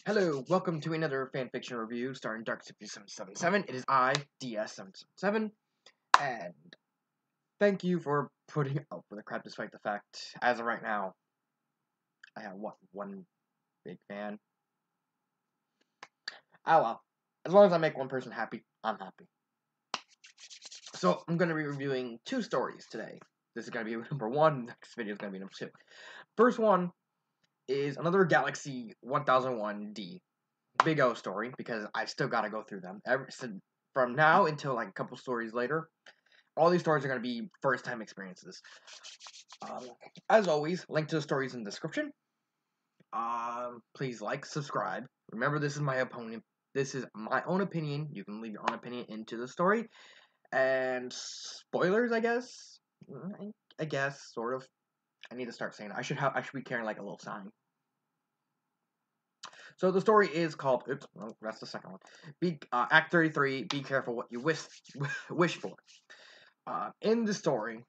Hello, welcome to another fanfiction review starring Dark777. It is I, DS777, and thank you for putting up with the crap despite the fact, as of right now, I have, one big fan? Oh well. As long as I make one person happy, I'm happy. So, I'm going to be reviewing two stories today. This is going to be number one, next video is going to be number two. First one is another Galaxy 1001D. Big O story, because I still gotta go through them. From now until like a couple stories later, all these stories are gonna be first time experiences. As always, link to the stories in the description. Please like, subscribe. Remember, this is my opponent. This is my own opinion. You can leave your own opinion into the story. And spoilers, I guess. I guess, sort of. I need to start saying it. I should be carrying like a little sign. So the story is called. Oops, well, that's the second one. Act 33. Be careful what you wish for. In the story,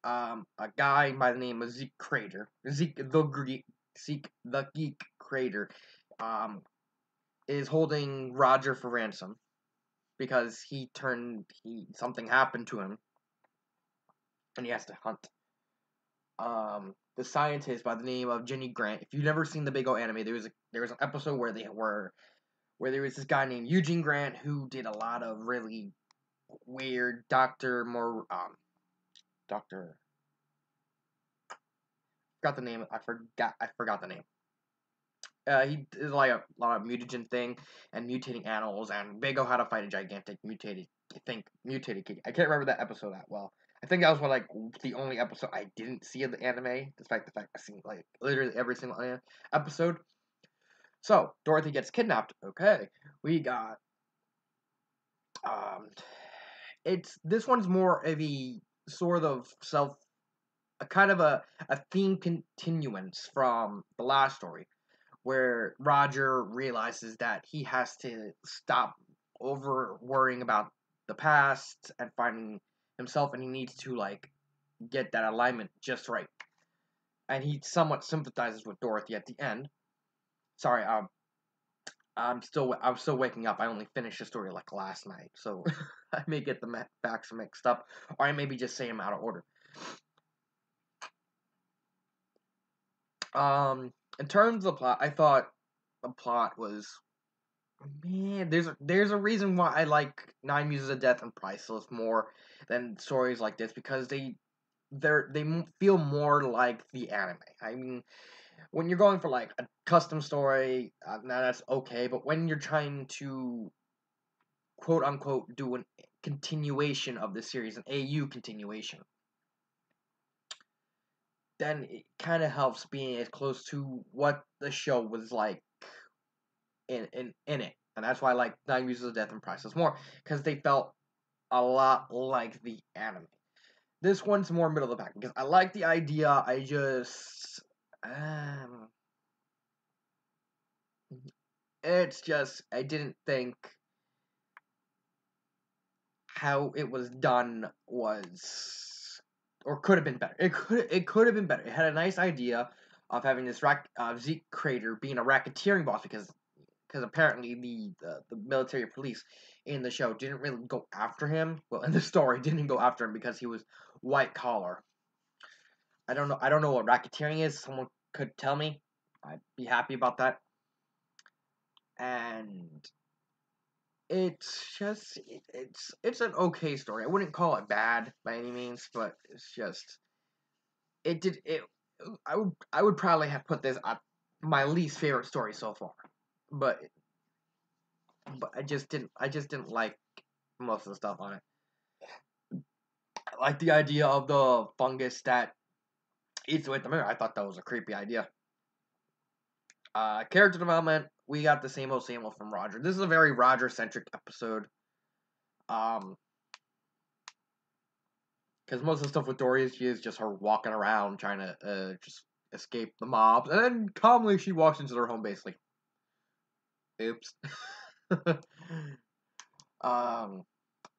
a guy by the name of Zeke the Geek Crater, is holding Roger for ransom because something happened to him, and he has to hunt. The scientist by the name of Jenny Grant. If you've never seen the Big O anime, there was an episode where there was this guy named Eugene Grant who did a lot of really weird Doctor forgot the name. I forgot the name. He did like a lot of mutagen thing and mutating animals, and Big O had to fight a gigantic mutated kitty. I can't remember that episode that well. I think that was the only episode I didn't see of the anime, despite the fact I've seen like literally every single episode. So Dorothy gets kidnapped. Okay, we got this one's more of a sort of a kind of a theme continuance from the last story, where Roger realizes that he has to stop over worrying about the past and finding himself, and he needs to like get that alignment just right. And he somewhat sympathizes with Dorothy at the end. Sorry, I'm still waking up. I only finished the story like last night, so I may get the facts mixed up, or I maybe just say them out of order. In terms of the plot, I thought the plot was, man. There's a reason why I like Nine Muses of Death and Priceless more than stories like this, because they feel more like the anime. I mean, when you're going for like a custom story, now that's okay. But when you're trying to quote unquote do a continuation of the series, an AU continuation, then it kind of helps being as close to what the show was like in it. And that's why I like Nine Muses of Death and Priceless more, because they felt a lot like the anime. This one's more middle of the pack, because I like the idea, I just it's just I didn't think how it was done was, or could have been better. It could have been better. It had a nice idea of having this Zeke Crater being a racketeering boss, because apparently the military police in the show didn't really go after him. Well, in the story, didn't go after him because he was white collar. I don't know what racketeering is. Someone could tell me. I'd be happy about that. And it's an okay story. I wouldn't call it bad by any means, but it's just it did it. I would probably have put this at my least favorite story so far, but I just didn't like most of the stuff on it. I like the idea of the fungus that eats away at the mirror. I thought that was a creepy idea. Character development, we got the same old from Roger. This is a very Roger centric episode. Because most of the stuff with Dory is just her walking around trying to just escape the mobs, and then calmly she walks into their home base like, oops.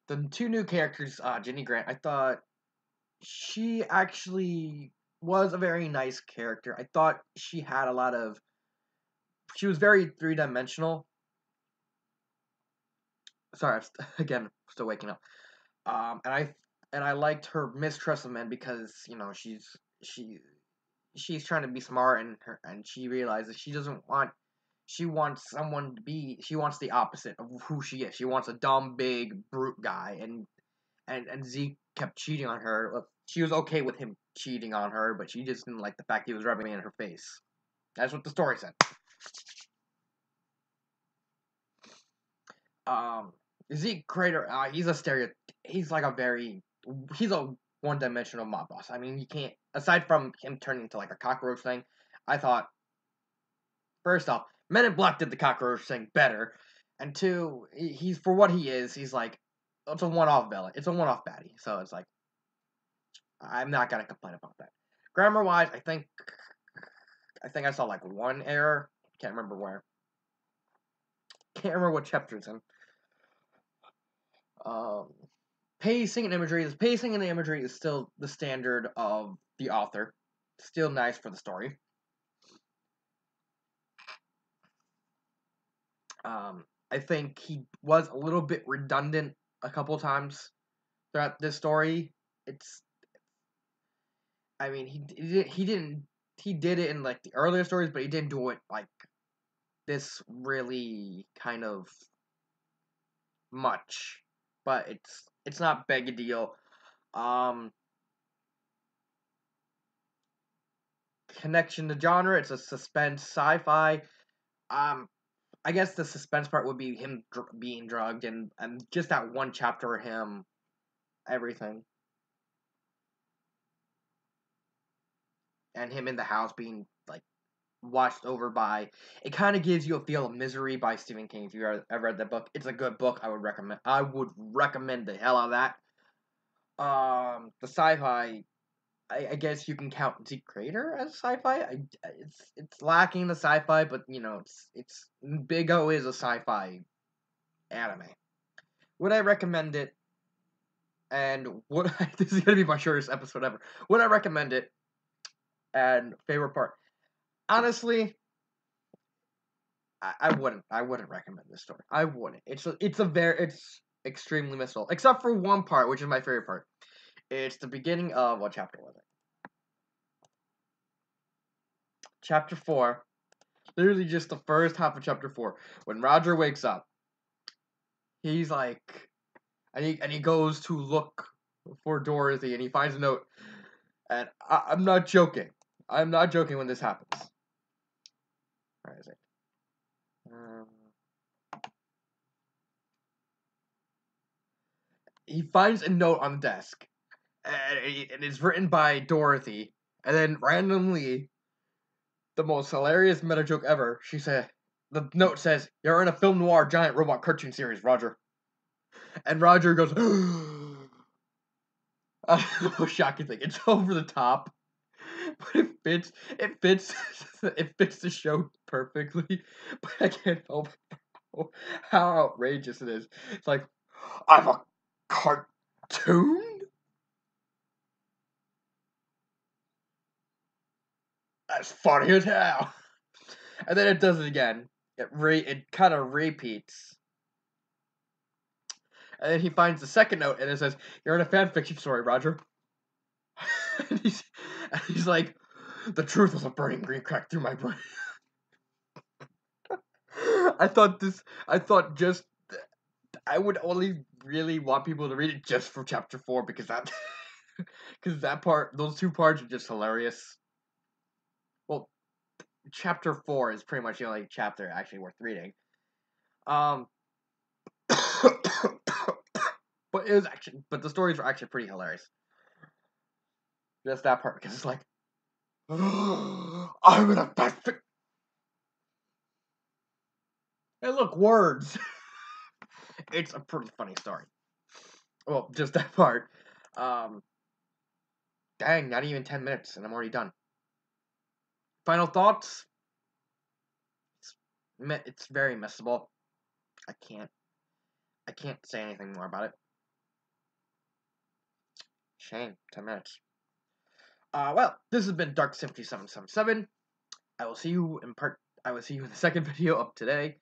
The two new characters, Jenny Grant, I thought she actually was a very nice character. I thought she had a lot of she was very three-dimensional. Sorry, again, still waking up. And I liked her mistrust of men because she she's trying to be smart, and she realizes she wants someone to be, she wants the opposite of who she is. She wants a dumb, big, brute guy, and Zeke kept cheating on her. She was okay with him cheating on her, but she just didn't like the fact he was rubbing it in her face. That's what the story said. Um, Zeke Crater, he's like he's a one-dimensional mob boss. I mean, you can't, aside from him turning into like a cockroach thing, I thought, first off, Men in Black did the cockroach thing better, and two, he's, for what he is, he's like, it's a one-off villain. It's a one-off baddie, so it's like, I'm not gonna complain about that. Grammar-wise, I think I saw like one error. Can't remember where. Can't remember what chapter it's in. Um, Pacing and imagery. The pacing and the imagery is still the standard of the author. Still nice for the story. I think he was a little bit redundant a couple times throughout this story. It's, I mean, he did it in like the earlier stories, but he didn't do it like this really kind of much. But it's not big a deal. Um, Connection to genre. It's a suspense sci-fi. Um, I guess the suspense part would be him being drugged, and just that one chapter of him, everything, and him in the house being like watched over by. It kind of gives you a feel of Misery by Stephen King. If you ever read that book, it's a good book. I would recommend. I would recommend the hell out of that. The sci-fi. I guess you can count Zeke Crater as sci-fi. It's lacking the sci-fi, but it's Big O is a sci-fi anime. Would I recommend it? And what this is gonna be my shortest episode ever. Would I recommend it? And favorite part, honestly, I wouldn't. I wouldn't recommend this story. I wouldn't. It's extremely missable, except for one part, which is my favorite part. It's the beginning of, what chapter was it? Chapter 4. Literally just the first half of chapter 4. When Roger wakes up, he's like, and he goes to look for Dorothy, and he finds a note. And I'm not joking. I'm not joking when this happens. Where is it? He finds a note on the desk, and it's written by Dorothy. And then randomly, the most hilarious meta joke ever. The note says, "You're in a film noir giant robot cartoon series, Roger." And Roger goes, the most shocking thing. It's over the top, but it fits. It fits. It fits the show perfectly. But I can't help how outrageous it is. It's like, I'm a cartoon? That's funny as hell. And then it does it again. It kind of repeats. And then he finds the second note, and it says, "You're in a fanfiction story, Roger." and, he's like, "The truth was a burning green crack through my brain." I thought just, I would only really want people to read it just for chapter 4, because that part, those two parts are just hilarious. Well, chapter 4 is pretty much the only chapter actually worth reading. But the stories were actually pretty hilarious. Just that part, because it's like, I'm in a fanfic. And look, words. It's a pretty funny story. Well, just that part. Dang, not even 10 minutes, and I'm already done. Final thoughts? It's very missable. I can't say anything more about it. Shame, 10 minutes. Well, this has been Dark Symphony 777. I will see you in part. I will see you in the second video of today.